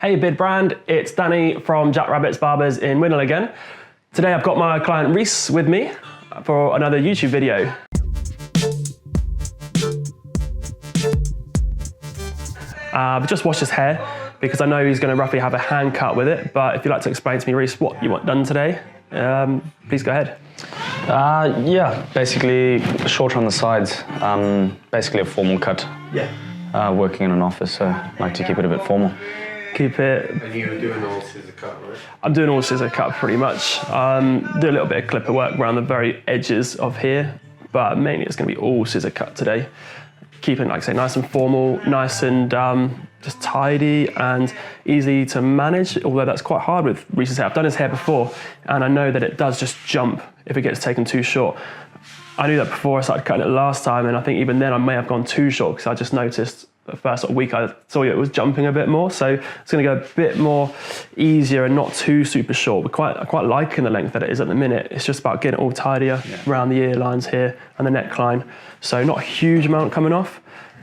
Hey Beardbrand, it's Danny from Jack Rabbit's Barbers in Winnall again. Today I've got my client Reese with me for another YouTube video. I've just washed his hair because I know he's going to roughly have a hand cut with it, but if you'd like to explain to me, Reese, what you want done today, please go ahead. Yeah, basically short on the sides, basically a formal cut. Yeah. Working in an office, so I like to keep it a bit formal. Keep it. And you're doing all scissor cut, right? I'm doing all scissor cut pretty much. Do a little bit of clipper work around the very edges of here, but mainly it's going to be all scissor cut today. Keeping, like I say, nice and formal, nice and just tidy and easy to manage, although that's quite hard with Reese's hair. I've done his hair before, and I know that it does just jump if it gets taken too short. I knew that before I started cutting it last time, and I think even then I may have gone too short because I just noticed the first sort of week I saw it was jumping a bit more, so it's going to go a bit more easier and not too super short. But I quite liking the length that it is at the minute. It's just about getting it all tidier around the ear lines here and the neckline. So not a huge amount coming off,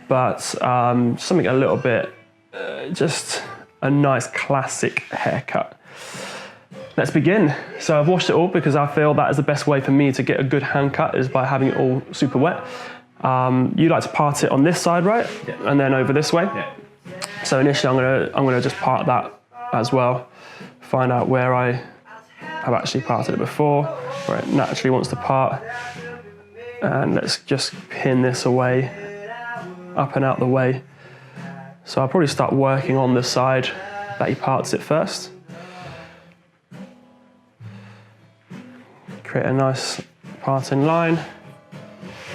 but something a little bit, just a nice classic haircut. Let's begin. So I've washed it all because I feel that is the best way for me to get a good hand cut is by having it all super wet. You like to part it on this side, right? Yeah. And then over this way. Yeah. So initially I'm gonna just part that as well. Find out where I have actually parted it before, where it naturally wants to part. And let's just pin this away, up and out the way. So I'll probably start working on the side that he parts it first. Create a nice parting line.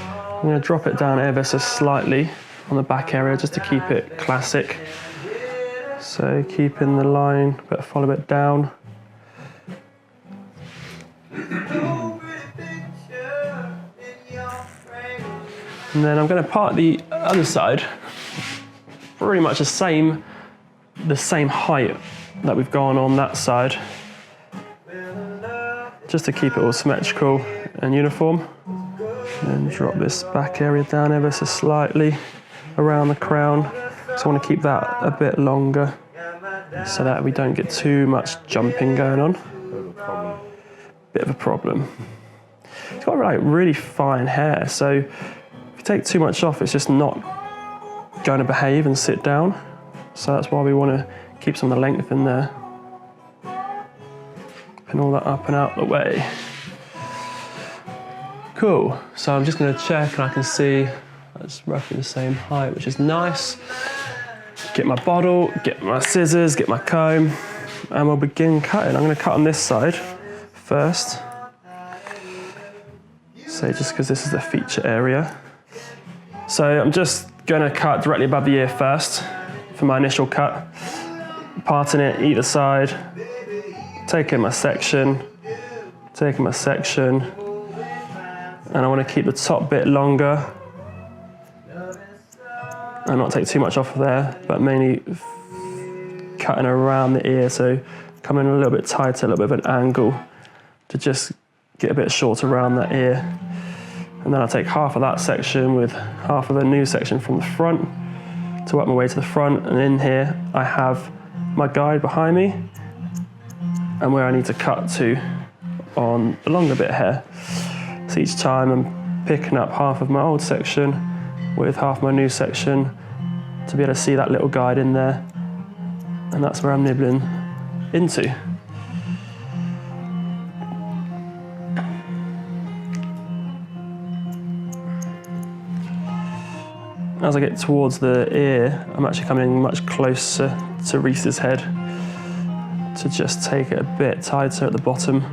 I'm going to drop it down ever so slightly on the back area just to keep it classic. So keeping the line, but follow it down. And then I'm going to part the other side pretty much the same height that we've gone on that side, just to keep it all symmetrical and uniform. And drop this back area down ever so slightly around the crown. So I want to keep that a bit longer so that we don't get too much jumping going on. Bit of a problem. It's got like really fine hair, so if you take too much off, it's just not going to behave and sit down. So that's why we want to keep some of the length in there. Pin all that up and out the way. Cool, so I'm just going to check and I can see that's roughly the same height, which is nice. Get my bottle, get my scissors, get my comb, and we'll begin cutting. I'm going to cut on this side first. So just because this is the feature area. So I'm just going to cut directly above the ear first for my initial cut. Parting it either side, taking my section, and I want to keep the top bit longer and not take too much off of there, but mainly cutting around the ear, so coming a little bit tighter, a little bit of an angle to just get a bit short around that ear. And then I'll take half of that section with half of a new section from the front to work my way to the front, and in here I have my guide behind me and where I need to cut to on the longer bit here. So each time I'm picking up half of my old section with half my new section to be able to see that little guide in there. And that's where I'm nibbling into. As I get towards the ear, I'm actually coming much closer to Reese's head to just take it a bit tighter at the bottom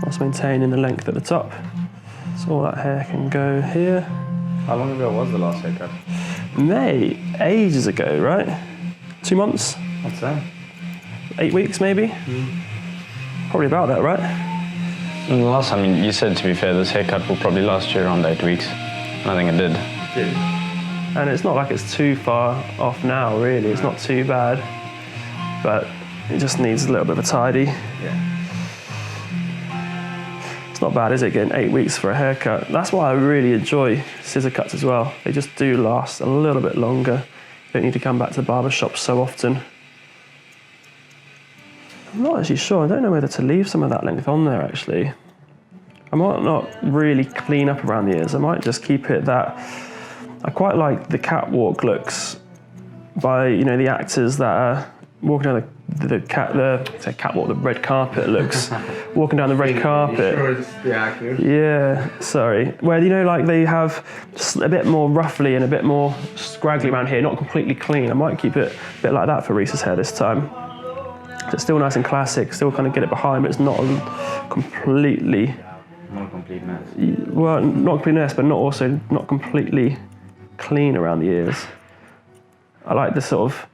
whilst maintaining the length at the top. So all that hair can go here. How long ago was the last haircut? May, ages ago, right? 2 months? I'd say. 8 weeks maybe? Probably about that, right? And the last time you said, to be fair, this haircut will probably last you around 8 weeks. And I think it did. It did. And it's not like it's too far off now, really. It's not too bad, but it just needs a little bit of a tidy. Yeah. It's not bad, is it, getting 8 weeks for a haircut? That's why I really enjoy scissor cuts as well. They just do last a little bit longer. You don't need to come back to the barbershop so often. I'm not actually sure. I don't know whether to leave some of that length on there actually. I might not really clean up around the ears. I might just keep it that. I quite like the catwalk looks by, you know, the actors that are walking down the catwalk, the red carpet looks. Walking down the red carpet. Sure, it's the actor. Yeah, sorry. Where, you know, like they have just a bit more ruffly and a bit more scraggly around here, not completely clean. I might keep it a bit like that for Reese's hair this time. So it's still nice and classic, still kind of get it behind, but it's not completely... Not a complete mess. Well, not a complete mess, but not completely clean around the ears. I like this sort of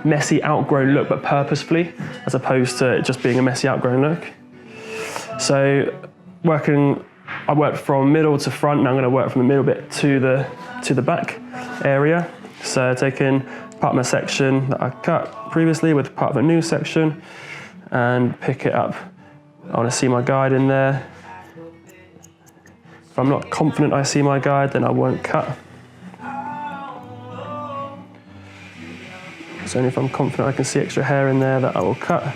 messy, outgrown look, but purposefully, as opposed to it just being a messy, outgrown look. So, I worked from middle to front. Now I'm going to work from the middle bit to the back area. So, taking part of my section that I cut previously with part of a new section, and pick it up. I want to see my guide in there. If I'm not confident I see my guide, then I won't cut. It's only if I'm confident I can see extra hair in there that I will cut.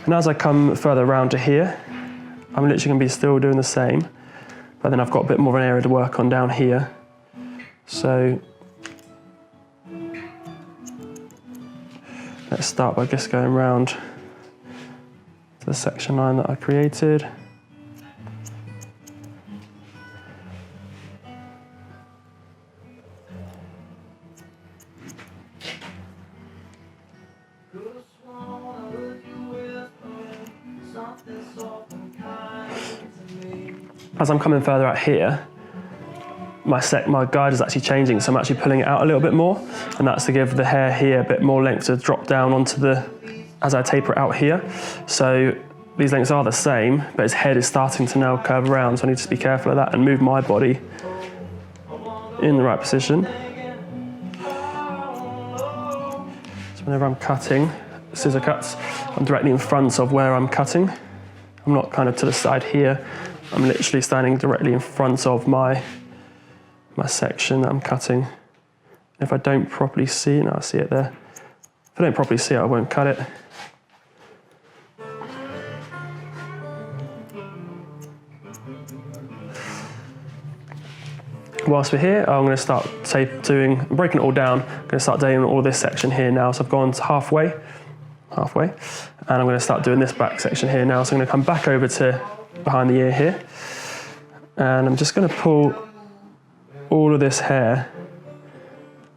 And as I come further around to here, I'm literally going to be still doing the same, but then I've got a bit more of an area to work on down here. So let's start by just going around to the section line that I created. As I'm coming further out here, my guide is actually changing, so I'm actually pulling it out a little bit more, and that's to give the hair here a bit more length to drop down onto as I taper it out here. So these lengths are the same, but his head is starting to now curve around, so I need to be careful of that and move my body in the right position. So whenever I'm cutting scissor cuts, I'm directly in front of where I'm cutting. I'm not kind of to the side here. I'm literally standing directly in front of my section that I'm cutting. If I don't properly see it, I see it there. If I don't properly see it, I won't cut it. Whilst we're here, I'm going to start breaking it all down. I'm going to start doing all this section here now. So I've gone to halfway, and I'm going to start doing this back section here now. So I'm going to come back over to behind the ear here, and I'm just going to pull all of this hair,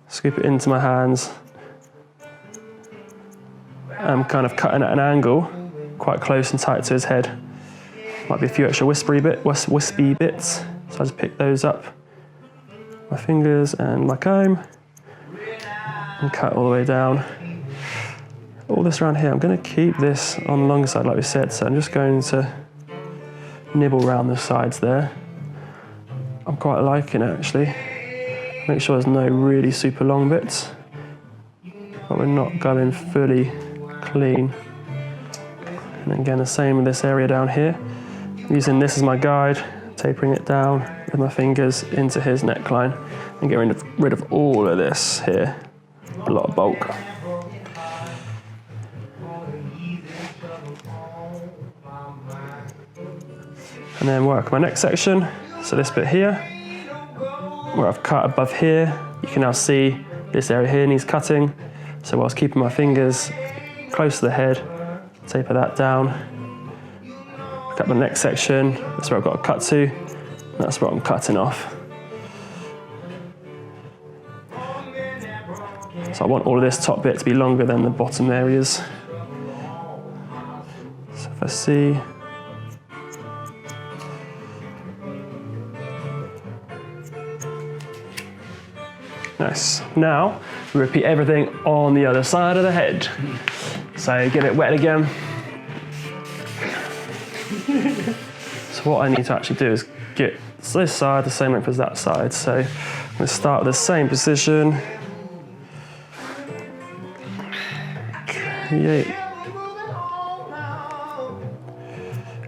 scoop it into my hands. I'm kind of cutting at an angle, quite close and tight to his head. Might be a few extra wispy bits, so I just pick those up, my fingers and my comb, and cut all the way down. All this around here, I'm going to keep this on the longer side like we said, so I'm just going to nibble around the sides there. I'm quite liking it actually. Make sure there's no really super long bits, but we're not going fully clean. And again, the same with this area down here. Using this as my guide, tapering it down with my fingers into his neckline and getting rid of all of this here. A lot of bulk. And then work my next section. So this bit here, where I've cut above here, you can now see this area here needs cutting. So whilst keeping my fingers close to the head, taper that down. Cut my next section, that's where I've got to cut to, and that's what I'm cutting off. So I want all of this top bit to be longer than the bottom areas. So if I see, nice. Now, we repeat everything on the other side of the head. So get it wet again. So what I need to actually do is get this side the same length as that side. So I'm going to start with the same position.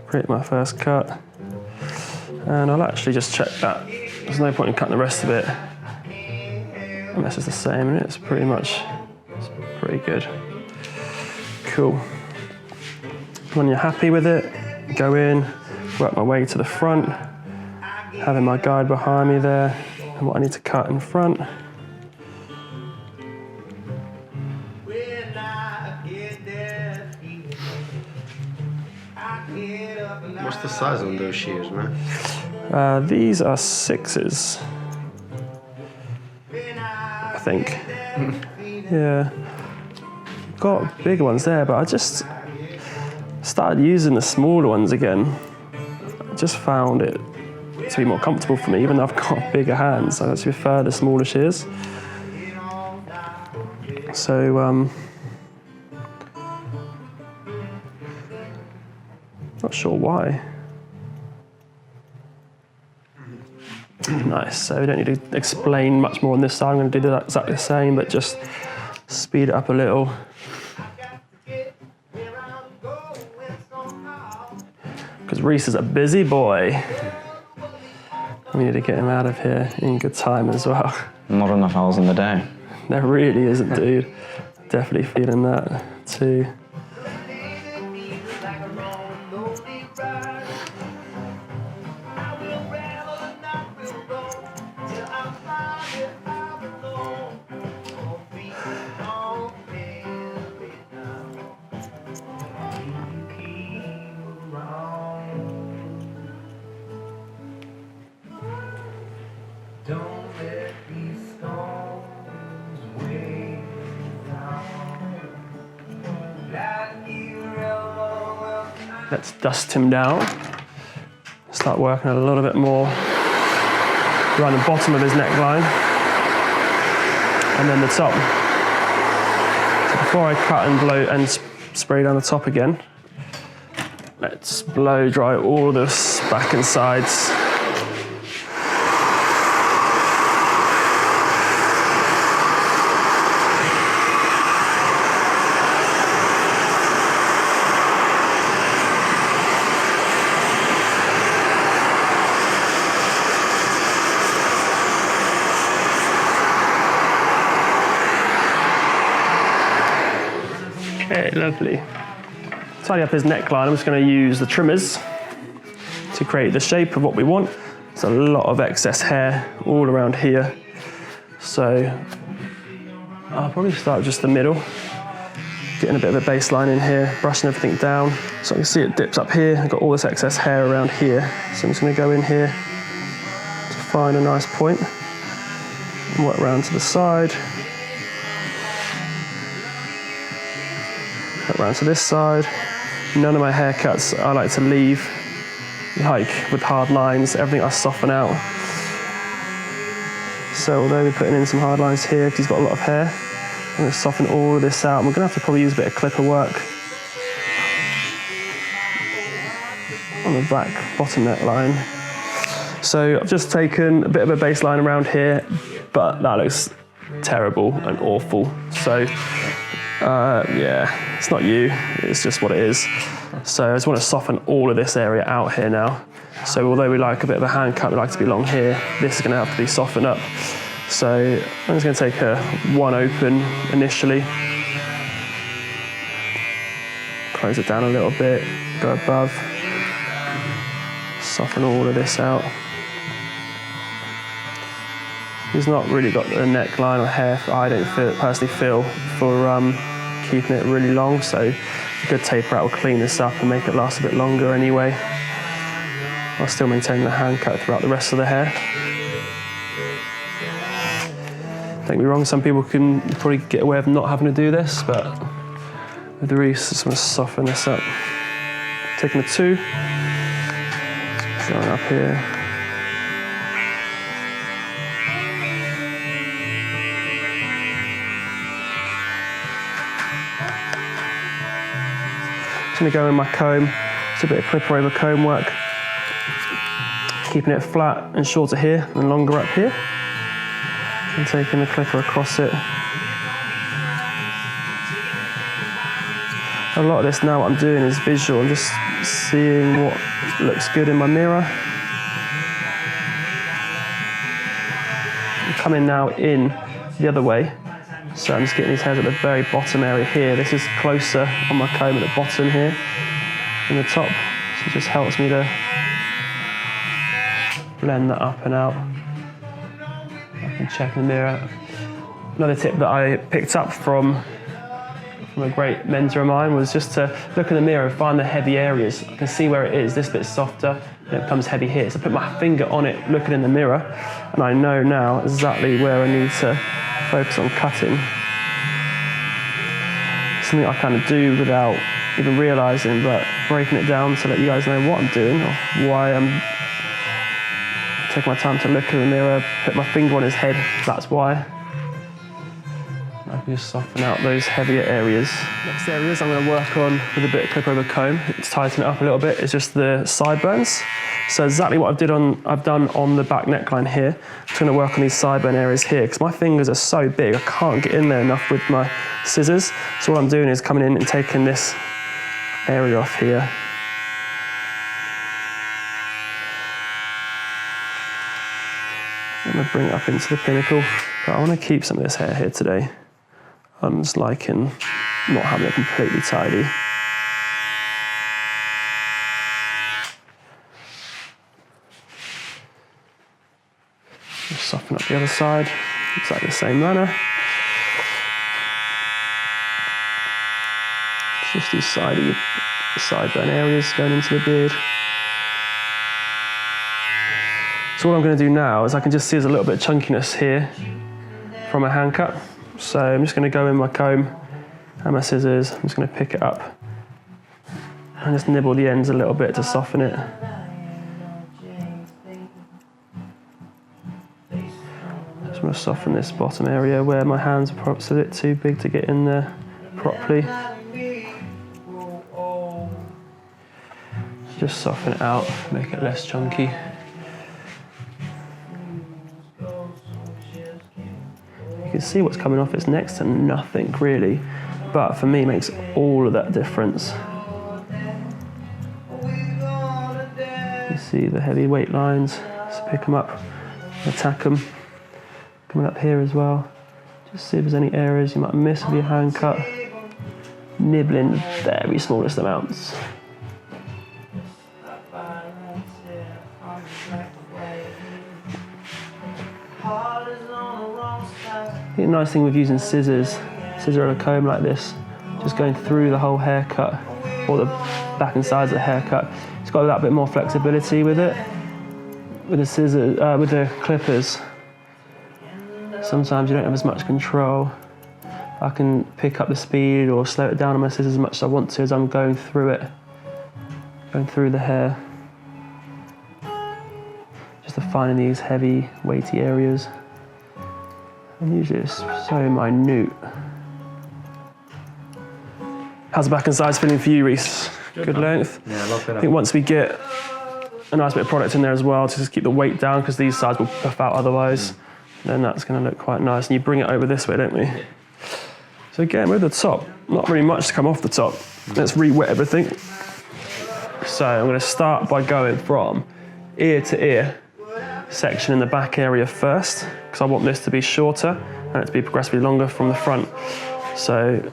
Create my first cut. And I'll actually just check that. There's no point in cutting the rest of it And this is the same, and it's pretty good. Cool. When you're happy with it, go in, work my way to the front, having my guide behind me there, and what I need to cut in front. What's the size on those shears, man? These are 6s, I think. Yeah, got bigger ones there, but I just started using the smaller ones again. I just found it to be more comfortable for me, even though I've got bigger hands. I actually prefer the smaller shears. So, not sure why. Nice, so we don't need to explain much more on this side. I'm going to do that exactly the same, but just speed it up a little. Because Reese is a busy boy. We need to get him out of here in good time as well. Not enough hours in the day. There really isn't, dude. Definitely feeling that too. Let's dust him down. Start working a little bit more around the bottom of his neckline and then the top. So before I cut and blow and spray down the top again, let's blow dry all this back and sides. Okay, lovely. Tidy up his neckline. I'm just going to use the trimmers to create the shape of what we want. There's a lot of excess hair all around here. So I'll probably start just the middle, getting a bit of a baseline in here, brushing everything down. So I can see it dips up here. I've got all this excess hair around here. So I'm just going to go in here to find a nice point and work around to the side. Around to this side. None of my haircuts I like to leave like with hard lines, everything I soften out. So although we're putting in some hard lines here because he's got a lot of hair, I'm going to soften all of this out. We're going to have to probably use a bit of clipper work on the back bottom neckline. So I've just taken a bit of a baseline around here, but that looks terrible and awful. So yeah, it's not you, it's just what it is. So I just want to soften all of this area out here now. So although we like a bit of a hand cut, we like to be long here, this is going to have to be softened up. So I'm just going to take one open initially. Close it down a little bit, go above. Soften all of this out. He's not really got the neckline or hair, I don't personally feel, for keeping it really long, so a good taper out will clean this up and make it last a bit longer anyway, while still maintaining the hand cut throughout the rest of the hair. Don't get me wrong, some people can probably get away with not having to do this, but with the Reese, just want to soften this up. Taking a 2, going up here. I'm going to go in my comb, just a bit of clipper over comb work, keeping it flat and shorter here and longer up here, and taking the clipper across it. A lot of this now, what I'm doing is visual. I'm just seeing what looks good in my mirror. I'm coming now in the other way. So I'm just getting these hairs at the very bottom area here. This is closer on my comb at the bottom here than the top. So it just helps me to blend that up and out. I can check in the mirror. Another tip that I picked up from a great mentor of mine was just to look in the mirror and find the heavy areas. I can see where it is. This bit's softer, and it becomes heavy here. So I put my finger on it, looking in the mirror, and I know now exactly where I need to focus on cutting. Something I kind of do without even realising, but breaking it down to let you guys know what I'm doing or why I'm taking my time to look in the mirror, put my finger on his head, that's why. I can just soften out those heavier areas. Next areas I'm going to work on with a bit of clip over comb. It's tighten it up a little bit. It's just the sideburns. So exactly what I've done on the back neckline here. I'm just going to work on these sideburn areas here because my fingers are so big I can't get in there enough with my scissors. So what I'm doing is coming in and taking this area off here. I'm going to bring it up into the pinnacle. But I want to keep some of this hair here today. I'm just liking not having it completely tidy. Just soften up the other side, exactly the same manner. It's just these sideburn areas going into the beard. So what I'm going to do now is I can just see there's a little bit of chunkiness here from a hand cut. So I'm just going to go in my comb and my scissors. I'm just going to pick it up and just nibble the ends a little bit to soften it. Just want to soften this bottom area where my hands are perhaps a bit too big to get in there properly. Just soften it out, make it less chunky. You can see what's coming off, it's next to nothing really, but for me it makes all of that difference. You see the heavy weight lines, so pick them up, attack them. Coming up here as well, just see if there's any areas you might miss with your hand cut. Nibbling the very smallest amounts. I think the nice thing with using scissor on a comb like this, just going through the whole haircut, or the back and sides of the haircut, it's got a little bit more flexibility with it. With the clippers, sometimes you don't have as much control. I can pick up the speed or slow it down on my scissors as much as I want to as I'm going through it, going through the hair. Just to find these heavy, weighty areas. And usually it's so minute. How's the back and sides feeling for you, Reese? Good length? Yeah, I love it. I think once we get a nice bit of product in there as well to just keep the weight down, because these sides will puff out otherwise, then that's going to look quite nice. And you bring it over this way, don't we? So again, with the top, not really much to come off the top. Let's re-wet everything. So I'm going to start by going from ear to ear section in the back area first, because I want this to be shorter and it to be progressively longer from the front. So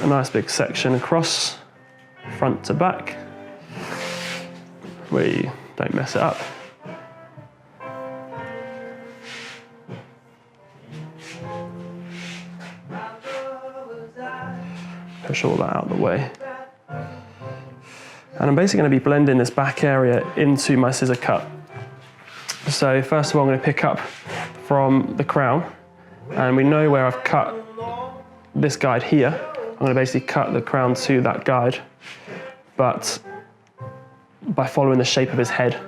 a nice big section across, front to back. We don't mess it up. Push all that out of the way. And I'm basically going to be blending this back area into my scissor cut. So first of all, I'm going to pick up from the crown, and we know where I've cut this guide here. I'm going to basically cut the crown to that guide, but by following the shape of his head.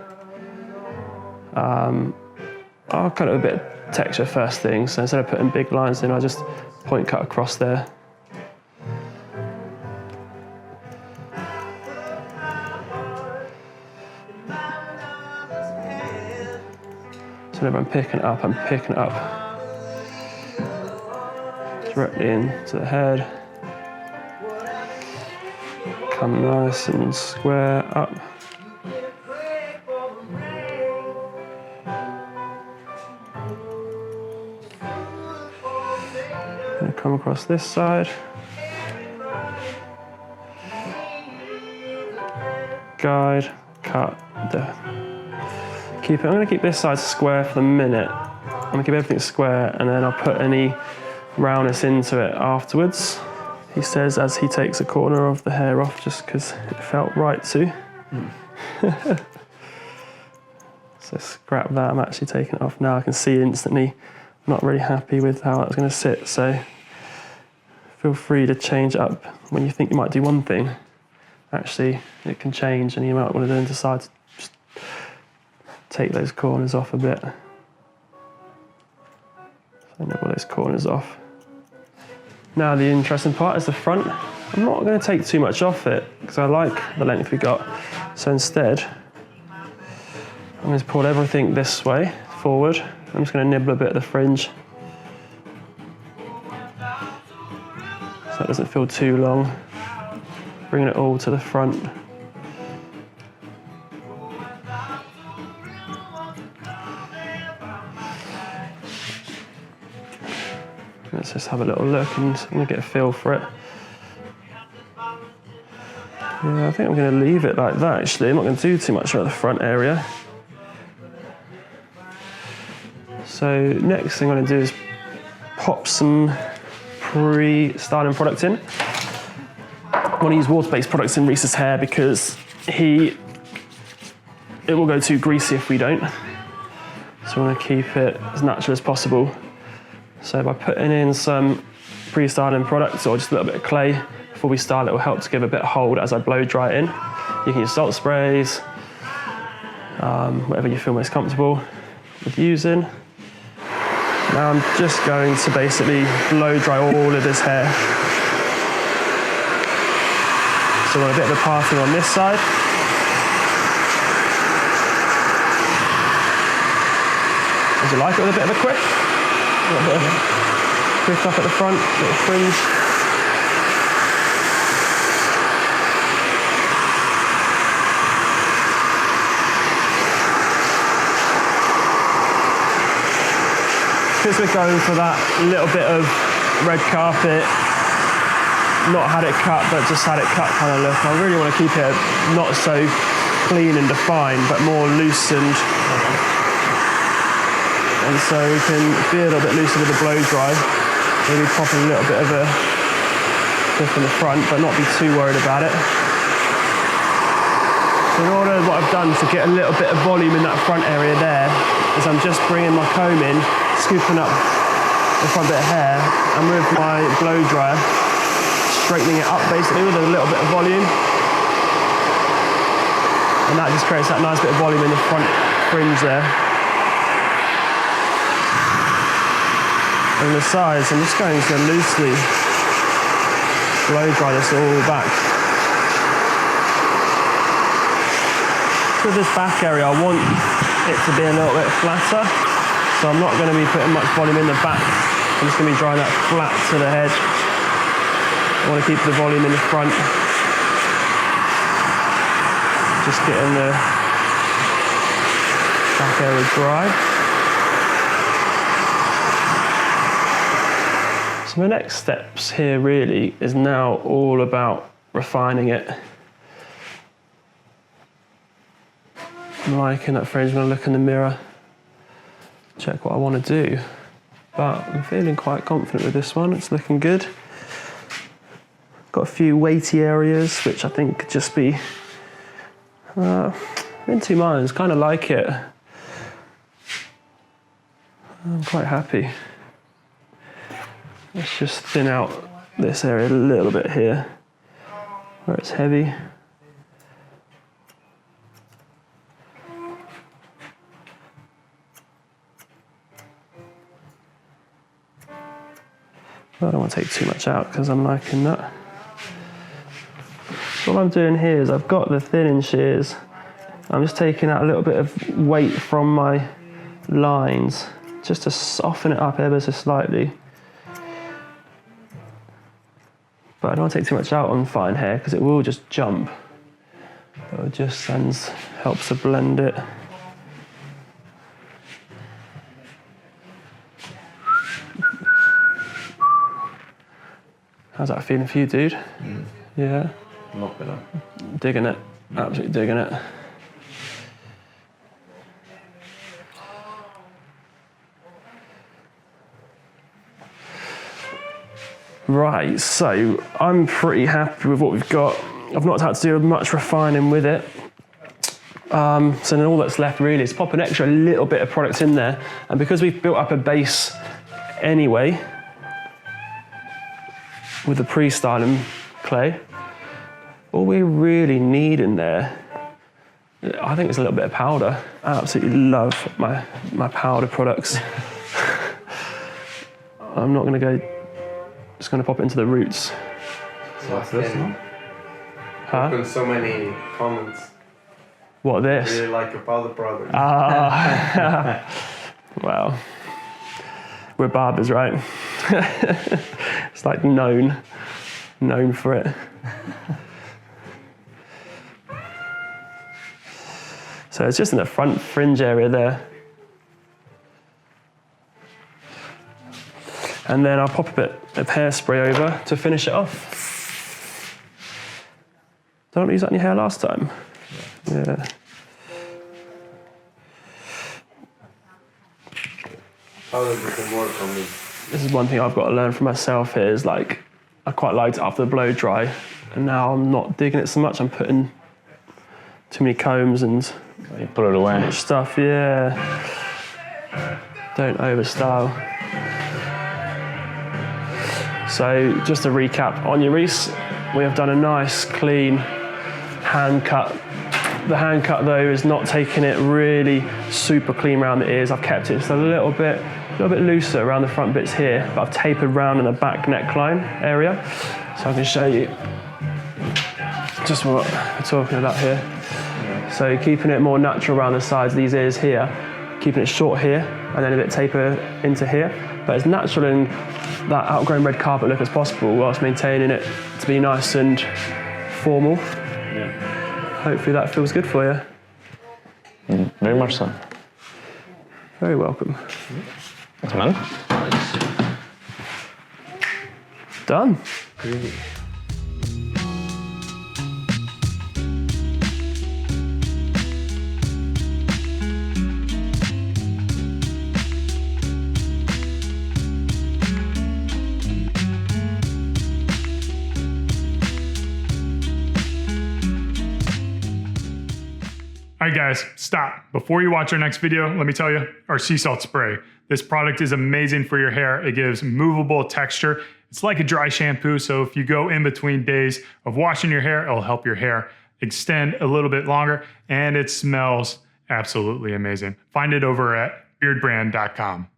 I'll cut it with a bit of texture first thing, so instead of putting big lines in, I just point cut across there. So whenever I'm picking it up directly into the head. Come nice and square up. Gonna come across this side. Guide, cut, keep it. I'm gonna keep this side square for the minute. I'm gonna keep everything square and then I'll put any roundness into it afterwards. He says as he takes a corner of the hair off just because it felt right to. So scrap that, I'm actually taking it off now. I can see instantly I'm not really happy with how that's gonna sit, so feel free to change it up when you think you might do one thing. Actually, it can change and you might want to then decide to just take those corners off a bit. So nibble those corners off. Now the interesting part is the front. I'm not going to take too much off it because I like the length we got. So instead, I'm going to pull everything this way, forward. I'm just going to nibble a bit of the fringe. So it doesn't feel too long. Bringing it all to the front. Let's just have a little look and I'm gonna get a feel for it. Yeah, I think I'm gonna leave it like that actually. I'm not gonna do too much about the front area. So next thing I'm gonna do is pop some pre-styling product in. I want to use water-based products in Reese's hair because it will go too greasy if we don't. So I want to keep it as natural as possible. So by putting in some pre-styling products or just a little bit of clay before we style it will help to give a bit of hold as I blow dry it in. You can use salt sprays, whatever you feel most comfortable with using. Now I'm just going to basically blow dry all of this hair. So we've got a bit of a parting on this side. Would you like it with a bit of a quick? A little bit of a quick up at the front, little fringe. Because we're going for that little bit of red carpet, not had it cut, but just had it cut kind of look. I really want to keep it not so clean and defined, but more loosened. And so we can be a little bit looser with the blow dry. Maybe pop a little bit of a clip in the front, but not be too worried about it. So in order, what I've done to get a little bit of volume in that front area there, is I'm just bringing my comb in, scooping up the front bit of hair, and with my blow dryer, straightening it up basically with a little bit of volume. And that just creates that nice bit of volume in the front fringe there. And the sides, I'm just going to loosely blow dry this all back. So this back area, I want it to be a little bit flatter. So I'm not going to be putting much volume in the back. I'm just going to be drying that flat to the head. I want to keep the volume in the front. Just getting the back area dry. So my next steps here really is now all about refining it. I'm liking that fringe. I'm going to look in the mirror, check what I want to do. But I'm feeling quite confident with this one. It's looking good. Got a few weighty areas, which I think could just be in two minds. Kind of like it. I'm quite happy. Let's just thin out this area a little bit here, where it's heavy. But I don't want to take too much out because I'm liking that. So what I'm doing here is I've got the thinning shears. I'm just taking out a little bit of weight from my lines just to soften it up ever so slightly. But I don't want to take too much out on fine hair because it will just jump. It just helps to blend it. How's that feeling for you, dude? Yeah? Not better. Digging it. Absolutely digging it. Right, so I'm pretty happy with what we've got. I've not had to do much refining with it. So then all that's left really is pop an extra little bit of product in there. And because we've built up a base anyway, with the pre-styling clay, all we really need in there, I think it's a little bit of powder. I absolutely love my powder products. I'm not gonna go, just gonna pop it into the roots. So what's this one? Huh? Been so many comments. What, this? Really like your powder product. Well, we're barbers, right? It's like known for it. So it's just in the front fringe area there. And then I'll pop a bit of hairspray over to finish it off. Don't use that in your hair last time? Yeah. How does it work on me? This is one thing I've got to learn for myself here is like, I quite liked it after the blow dry, and now I'm not digging it so much. I'm putting too many combs and You put it away. stuff, yeah. Don't overstyle. So just to recap, on your Reese, we have done a nice clean hand cut. The hand cut though is not taking it really super clean around the ears. I've kept it just a little bit looser around the front bits here, but I've tapered round in the back neckline area. So I can show you just what we're talking about here. So keeping it more natural around the sides of these ears here, keeping it short here, and then a bit taper into here, but as natural in that outgrown red carpet look as possible, whilst maintaining it to be nice and formal. Yeah. Hopefully that feels good for you. Very much so. Very welcome. Thanks, man. Done. Creamy. All right, guys, stop. Before you watch our next video, let me tell you, our sea salt spray. This product is amazing for your hair. It gives movable texture. It's like a dry shampoo, so if you go in between days of washing your hair, it'll help your hair extend a little bit longer, and it smells absolutely amazing. Find it over at beardbrand.com.